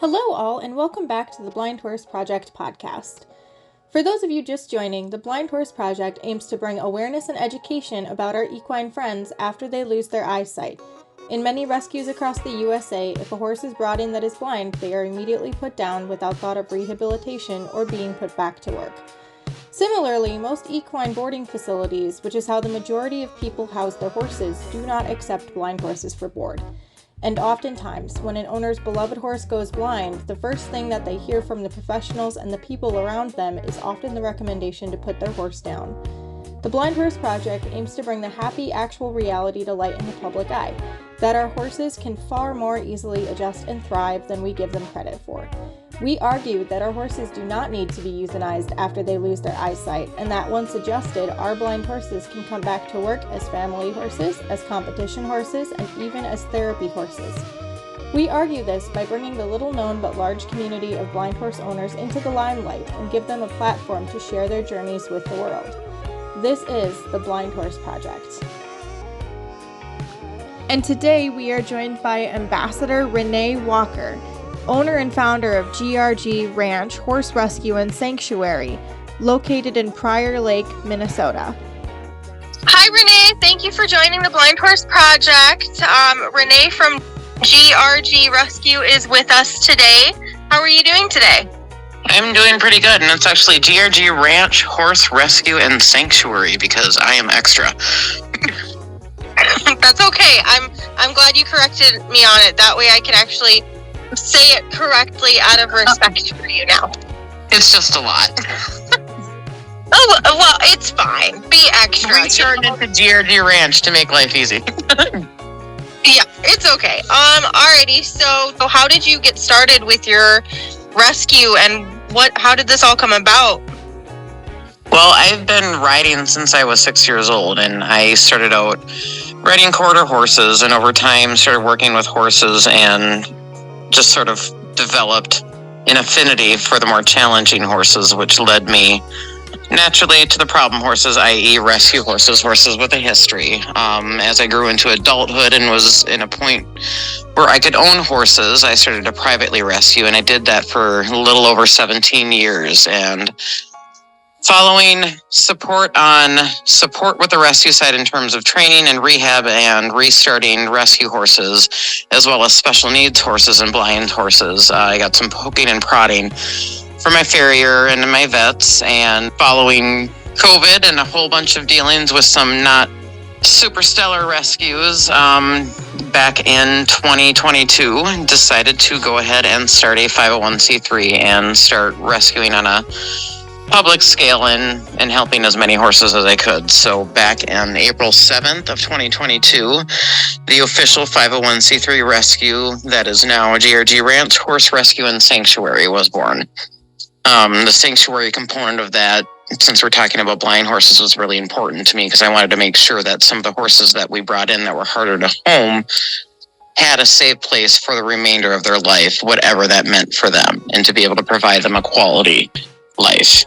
Hello all, and welcome back to the Blind Horse Project podcast. For those of you just joining, the Blind Horse Project aims to bring awareness and education about our equine friends after they lose their eyesight. In many rescues across the USA, if a horse is brought in that is blind, they are immediately put down without thought of rehabilitation or being put back to work. Similarly, most equine boarding facilities, which is how the majority of people house their horses, do not accept blind horses for board. And oftentimes, when an owner's beloved horse goes blind, the first thing that they hear from the professionals and the people around them is often the recommendation to put their horse down. The Blind Horse Project aims to bring the happy, actual reality to light in the public eye, that our horses can far more easily adjust and thrive than we give them credit for. We argue that our horses do not need to be euthanized after they lose their eyesight, and that once adjusted, our blind horses can come back to work as family horses, as competition horses, and even as therapy horses. We argue this by bringing the little-known but large community of blind horse owners into the limelight and give them a platform to share their journeys with the world. This is the Blind Horse Project. And today we are joined by Ambassador Renne Walker, owner and founder of GRG Ranch Horse Rescue and Sanctuary, located in Prior Lake, Minnesota. Hi, Renne. Thank you for joining the Blind Horse Project. Renne from GRG Rescue is with us today. How are you doing today? I'm doing pretty good, and it's actually GRG Ranch Horse Rescue and Sanctuary because I am extra. That's okay. I'm glad you corrected me on it. That way I can actually say it correctly out of respect for you now. It's just a lot. Oh, well, it's fine. Be extra. We turned into GRG Ranch to make life easy. Yeah, it's okay. Alrighty. So how did you get started with your rescue, and how did this all come about? Well, I've been riding since I was 6 years old, and I started out riding quarter horses, and over time started working with horses and just sort of developed an affinity for the more challenging horses, which led me naturally to the problem horses, i.e. rescue horses, horses with a history. As I grew into adulthood and was in a point where I could own horses, I started to privately rescue, and I did that for a little over 17 years. And following support with the rescue side in terms of training and rehab and restarting rescue horses, as well as special needs horses and blind horses, I got some poking and prodding from my farrier and my vets. And following COVID and a whole bunch of dealings with some not super stellar rescues, back in 2022, decided to go ahead and start a 501c3 and start rescuing on a public scale and helping as many horses as I could. So back in April 7th of 2022, the official 501c3 rescue that is now GRG Ranch Horse Rescue and Sanctuary was born. The sanctuary component of that, since we're talking about blind horses, was really important to me because I wanted to make sure that some of the horses that we brought in that were harder to home had a safe place for the remainder of their life, whatever that meant for them, and to be able to provide them a quality life.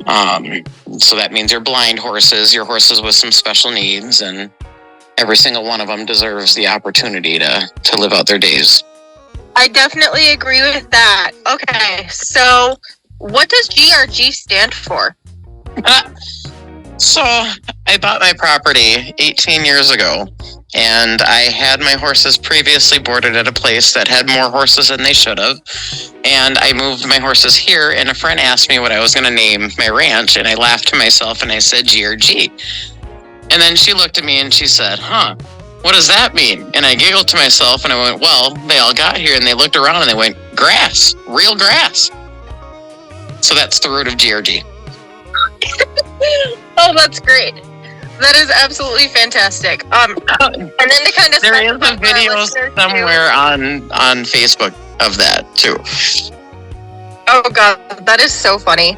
So that means your blind horses, your horses with some special needs, and every single one of them deserves the opportunity to live out their days. I definitely agree with that. Okay, so what does GRG stand for? So I bought my property 18 years ago, and I had my horses previously boarded at a place that had more horses than they should have. And I moved my horses here, and a friend asked me what I was going to name my ranch, and I laughed to myself and I said GRG. And then she looked at me and she said, what does that mean? And I giggled to myself and I went, well, they all got here and they looked around and they went, grass, real grass. So that's the root of GRG. Oh, that's great. That is absolutely fantastic. And then to kind of there is a video somewhere on Facebook of that too. Oh God, that is so funny.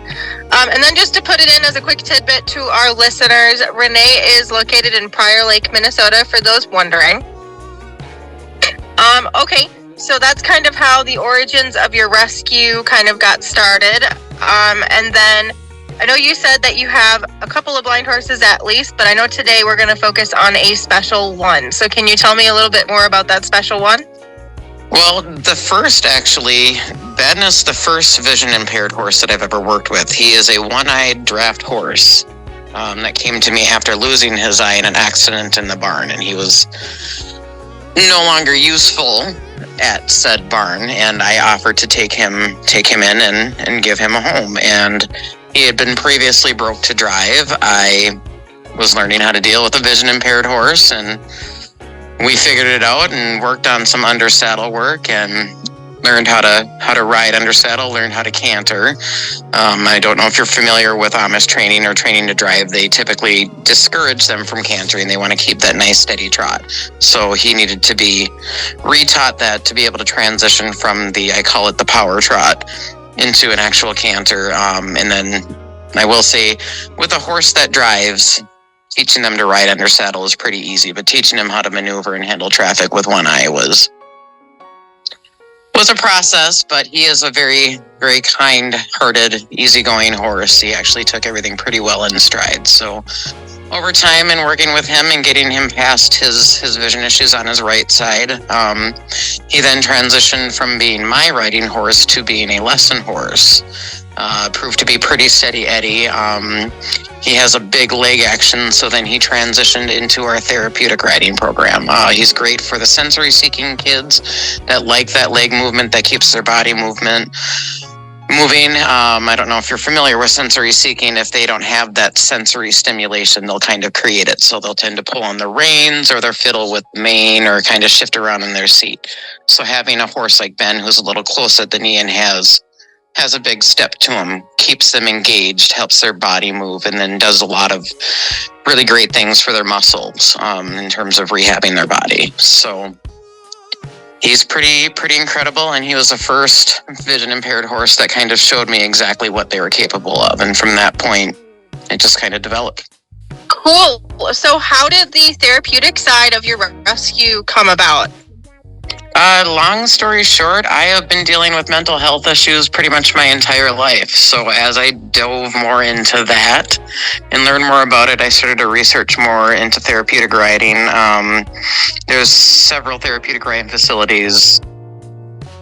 And then just to put it in as a quick tidbit to our listeners, Renne is located in Prior Lake, Minnesota, for those wondering. Okay, so that's kind of how the origins of your rescue kind of got started. And then I know you said that you have a couple of blind horses at least, but I know today we're going to focus on a special one. So can you tell me a little bit more about that special one? Well, the first actually Ben is the first vision impaired horse that I've ever worked with. He is a one-eyed draft horse that came to me after losing his eye in an accident in the barn, and he was no longer useful at said barn, and I offered to take him in and give him a home. And he had been previously broke to drive. I was learning how to deal with a vision impaired horse, and we figured it out and worked on some under saddle work and learned how to ride under saddle, learned how to canter. I don't know if you're familiar with Amish training or training to drive. They typically discourage them from cantering. They want to keep that nice steady trot. So he needed to be retaught that to be able to transition from I call it the power trot, into an actual canter. And then I will say, with a horse that drives, teaching them to ride under saddle is pretty easy, but teaching them how to maneuver and handle traffic with one eye was a process. But he is a very, very kind-hearted, easygoing horse. He actually took everything pretty well in stride. So over time and working with him and getting him past his vision issues on his right side, he then transitioned from being my riding horse to being a lesson horse. Proved to be pretty steady Eddie. He has a big leg action, so then he transitioned into our therapeutic riding program. He's great for the sensory seeking kids that like that leg movement that keeps their body moving. I don't know if you're familiar with sensory seeking. If they don't have that sensory stimulation, they'll kind of create it. So they'll tend to pull on the reins, or they'll fiddle with the mane, or kind of shift around in their seat. So having a horse like Ben, who's a little close at the knee and has a big step to him, keeps them engaged, helps their body move, and then does a lot of really great things for their muscles in terms of rehabbing their body. So he's pretty incredible, and he was the first vision impaired horse that kind of showed me exactly what they were capable of. And from that point, it just kind of developed. Cool. So how did the therapeutic side of your rescue come about? Long story short, I have been dealing with mental health issues pretty much my entire life. So as I dove more into that and learned more about it, I started to research more into therapeutic riding. There's several therapeutic riding facilities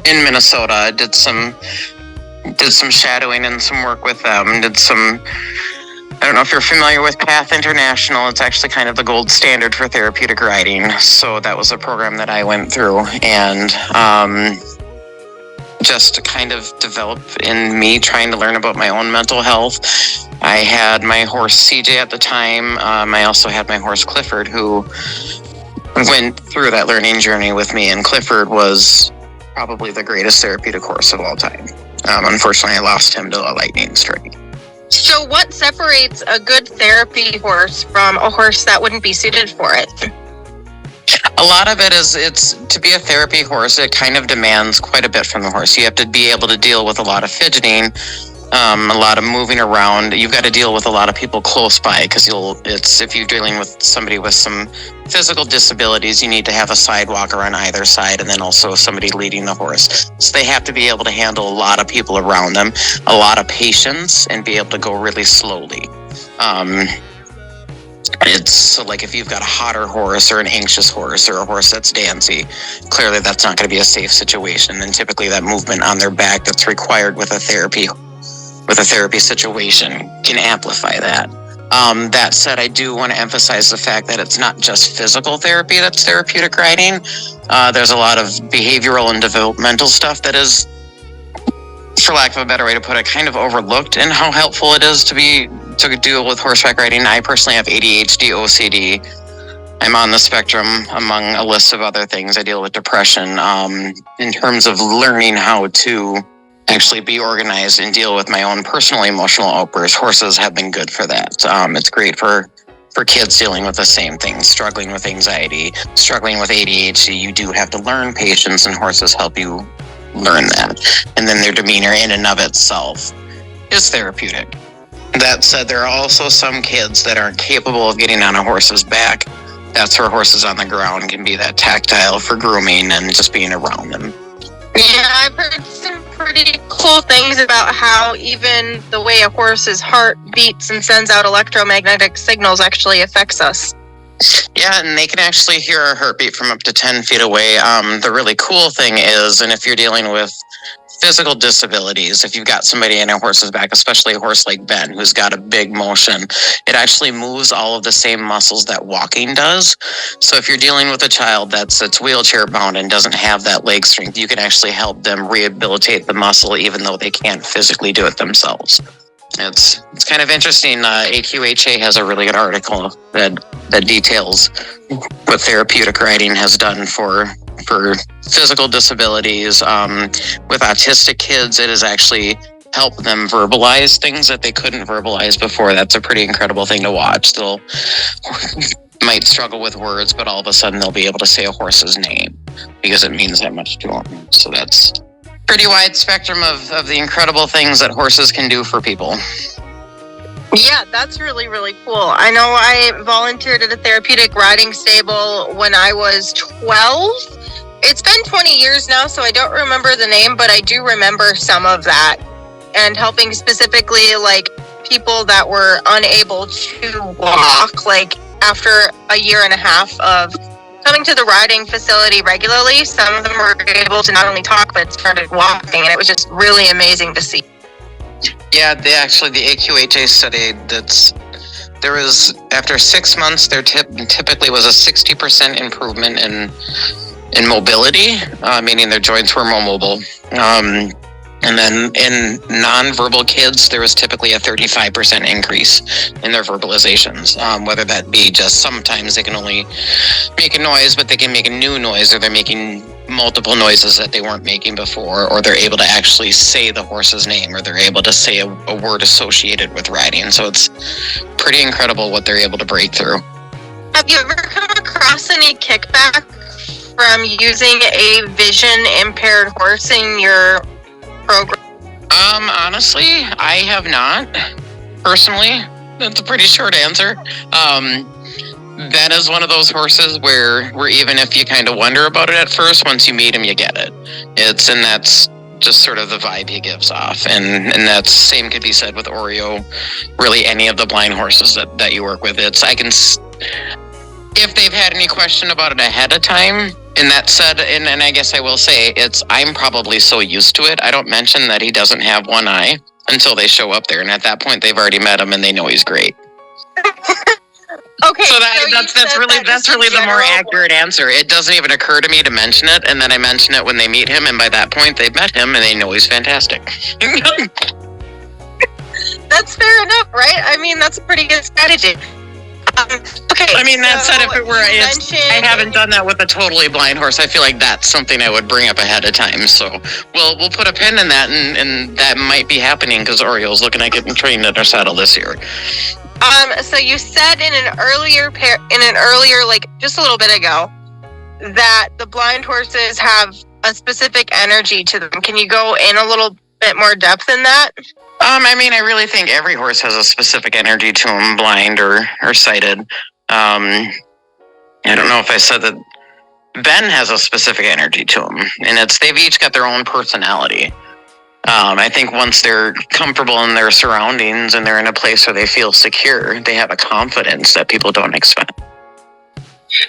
in Minnesota. Did some shadowing and some work with them. I don't know if you're familiar with Path International. It's actually kind of the gold standard for therapeutic riding. So that was a program that I went through, and just to kind of develop in me trying to learn about my own mental health. I had my horse CJ at the time. I also had my horse Clifford, who went through that learning journey with me, and Clifford was probably the greatest therapeutic horse of all time. Unfortunately, I lost him to a lightning strike. So what separates a good therapy horse from a horse that wouldn't be suited for it? A lot of it is, it's to be a therapy horse, it kind of demands quite a bit from the horse. You have to be able to deal with a lot of fidgeting, a lot of moving around. You've got to deal with a lot of people close by, because if you're dealing with somebody with some physical disabilities, you need to have a sidewalker on either side, and then also somebody leading the horse. So they have to be able to handle a lot of people around them, a lot of patience, and be able to go really slowly. It's so, like, if you've got a hotter horse or an anxious horse or a horse that's dancy, clearly that's not going to be a safe situation. And typically that movement on their back that's required with a therapy situation can amplify that. That said, I do want to emphasize the fact that it's not just physical therapy that's therapeutic riding. There's a lot of behavioral and developmental stuff that is, for lack of a better way to put it, kind of overlooked in how helpful it is to deal with horseback riding. I personally have ADHD, OCD. I'm on the spectrum, among a list of other things. I deal with depression. In terms of learning how to actually be organized and deal with my own personal emotional outbursts, horses have been good for that. It's great for kids dealing with the same things, struggling with anxiety, struggling with ADHD. You do have to learn patience, and horses help you learn that. And then their demeanor in and of itself is therapeutic. That said, there are also some kids that aren't capable of getting on a horse's back. That's where horses on the ground can be that tactile for grooming and just being around them. Yeah, I've heard some pretty cool things about how even the way a horse's heart beats and sends out electromagnetic signals actually affects us. Yeah, and they can actually hear a heartbeat from up to 10 feet away. The really cool thing is, and if you're dealing with physical disabilities. If you've got somebody in a horse's back, especially a horse like Ben, who's got a big motion, it actually moves all of the same muscles that walking does. So if you're dealing with a child that's wheelchair bound and doesn't have that leg strength, you can actually help them rehabilitate the muscle even though they can't physically do it themselves. It's kind of interesting. AQHA has a really good article that details what therapeutic riding has done for physical disabilities. With autistic kids, it has actually helped them verbalize things that they couldn't verbalize before. That's a pretty incredible thing to watch. They'll might struggle with words, but all of a sudden they'll be able to say a horse's name because it means that much to them. So that's pretty wide spectrum of the incredible things that horses can do for people. Yeah, that's really, really cool. I know I volunteered at a therapeutic riding stable when I was 12. It's been 20 years now, so I don't remember the name, but I do remember some of that. And helping specifically like people that were unable to walk, like after a year and a half of coming to the riding facility regularly, some of them were able to not only talk, but started walking. And it was just really amazing to see. Yeah, the AQHA study, there was, after 6 months, there typically was a 60% improvement in mobility, meaning their joints were more mobile. And then in nonverbal kids, there was typically a 35% increase in their verbalizations, whether that be just sometimes they can only make a noise, but they can make a new noise, or they're making multiple noises that they weren't making before, or they're able to actually say the horse's name, or they're able to say a word associated with riding. So it's pretty incredible what they're able to break through. Have you ever come across any kickback from using a vision impaired horse in your program? Honestly, I have not, personally. That's a pretty short answer. That is one of those horses where even if you kind of wonder about it at first, once you meet him, you get it. And that's just sort of the vibe he gives off. And that same could be said with Oreo, really any of the blind horses that you work with. If they've had any question about it ahead of time, and that said, and I guess I will say, I'm probably so used to it, I don't mention that he doesn't have one eye until they show up there. And at that point, they've already met him and they know he's great. Okay, so that's really the more accurate answer. It doesn't even occur to me to mention it, and then I mention it when they meet him, and by that point they've met him and they know he's fantastic. That's fair enough, right? I mean, that's a pretty good strategy. Okay. I mean, that said, if it were, I haven't done that with a totally blind horse. I feel like that's something I would bring up ahead of time. So we'll put a pin in that, and that might be happening because Oriole's looking at getting trained at our saddle this year. So you said in an earlier, like just a little bit ago, that the blind horses have a specific energy to them. Can you go in a little bit more depth in that? I mean, I really think every horse has a specific energy to them, blind or sighted. I don't know if I said that Ben has a specific energy to him, and they've each got their own personality. I think once they're comfortable in their surroundings and they're in a place where they feel secure, they have a confidence that people don't expect.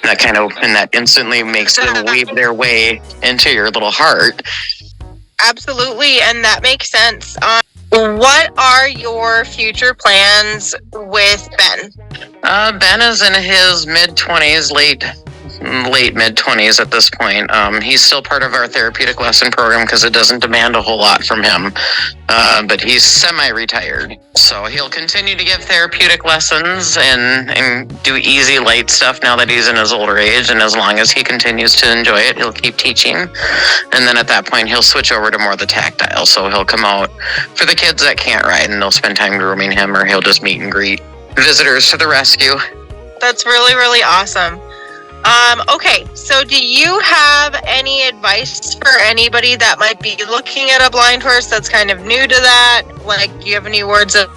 And that instantly makes them weave their way into your little heart. Absolutely, and that makes sense. What are your future plans with Ben? Ben is in his mid-20s, late mid-20s at this point. He's still part of our therapeutic lesson program because it doesn't demand a whole lot from him, but he's semi-retired. So he'll continue to give therapeutic lessons and do easy, light stuff now that he's in his older age, and as long as he continues to enjoy it, he'll keep teaching. And then at that point, he'll switch over to more of the tactile. So he'll come out for the kids that can't ride, and they'll spend time grooming him, or he'll just meet and greet visitors to the rescue. That's really, really awesome. Okay, so do you have any advice for anybody that might be looking at a blind horse that's kind of new to that? Like, do you have any words of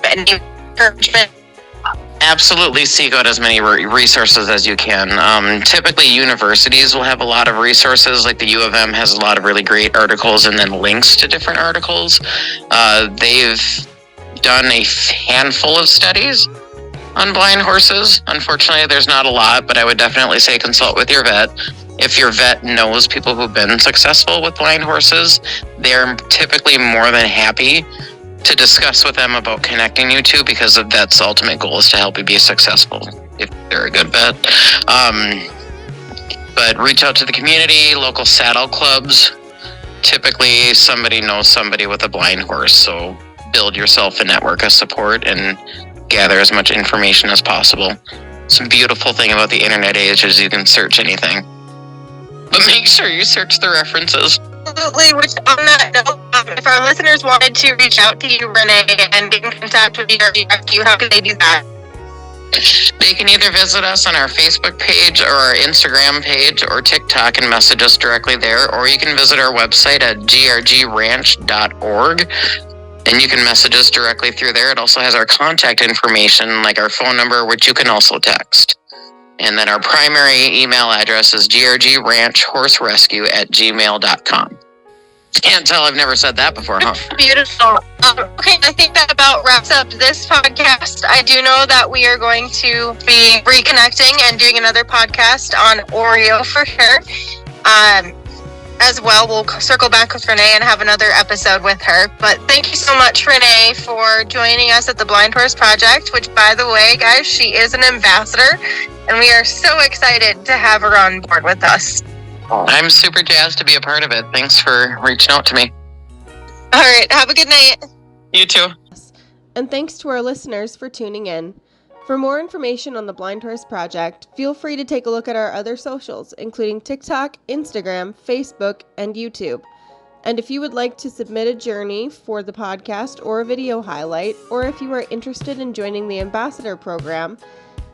any encouragement? Absolutely seek out as many resources as you can. Typically, universities will have a lot of resources, like the U of M has a lot of really great articles and then links to different articles. They've done a handful of studies on blind horses. Unfortunately, there's not a lot, but I would definitely say consult with your vet. if your vet knows people who've been successful with blind horses, they're typically more than happy to discuss with them about connecting you two, because the vet's ultimate goal is to help you be successful if they're a good vet. But reach out to the community, local saddle clubs. Typically, somebody knows somebody with a blind horse, so build yourself a network of support and gather as much information as possible. It's a beautiful thing about the internet age is you can search anything. But make sure you search the references. Absolutely. Which, on that note, if our listeners wanted to reach out to you, Renne, and get in contact with you, how can they do that? They can either visit us on our Facebook page or our Instagram page or TikTok and message us directly there, or you can visit our website at grgranch.org and you can message us directly through there. It also has our contact information, like our phone number, which you can also text. And then our primary email address is grgranchhorserescue@gmail.com. Can't tell I've never said that before, huh? Beautiful. Okay, I think that about wraps up this podcast. I do know that we are going to be reconnecting and doing another podcast on Oreo for sure. As well, we'll circle back with Renne and have another episode with her. But thank you so much, Renne, for joining us at the Blind Horse Project, which, by the way, guys, she is an ambassador, and we are so excited to have her on board with us. I'm super jazzed to be a part of it. Thanks for reaching out to me. All right. Have a good night. You too. And thanks to our listeners for tuning in. For more information on the Blind Horse Project, feel free to take a look at our other socials, including TikTok, Instagram, Facebook, and YouTube. And if you would like to submit a journey for the podcast or a video highlight, or if you are interested in joining the Ambassador Program,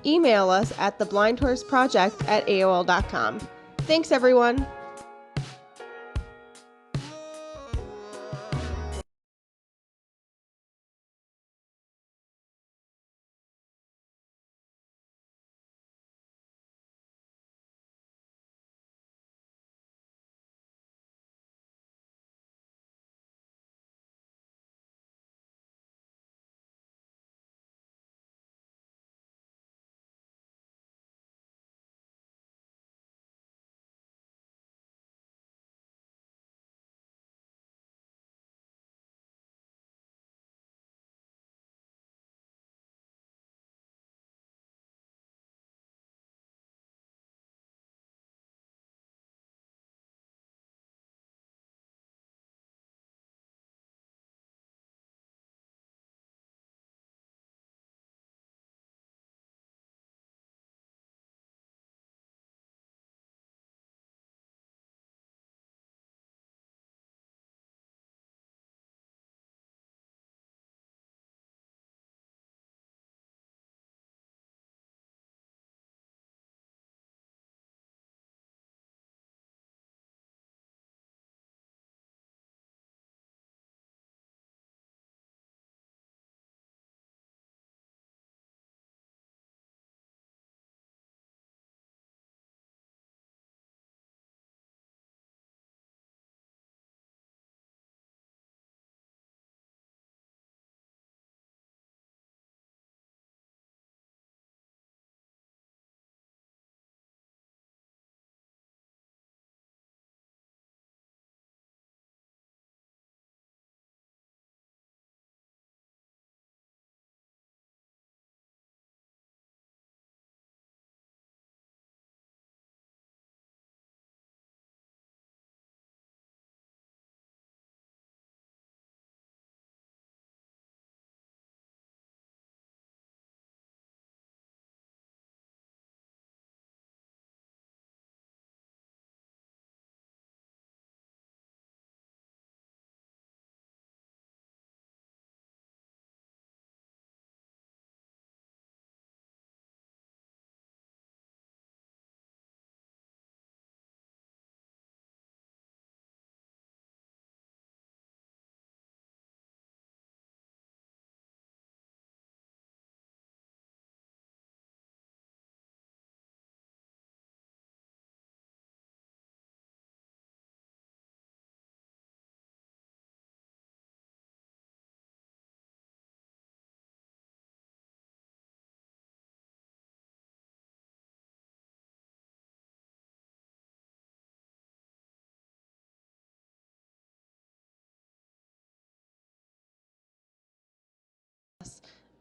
email us at theblindhorseproject@aol.com. Thanks, everyone.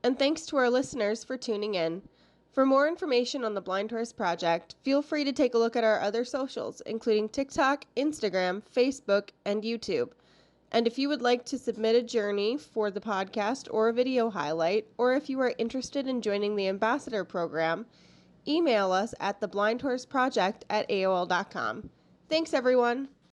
and thanks to our listeners for tuning in. For more information on the Blind Horse Project, feel free to take a look at our other socials, including TikTok, Instagram, Facebook, and YouTube. And if you would like to submit a journey for the podcast or a video highlight, or if you are interested in joining the Ambassador Program, email us at theblindhorseproject@aol.com. Thanks, everyone.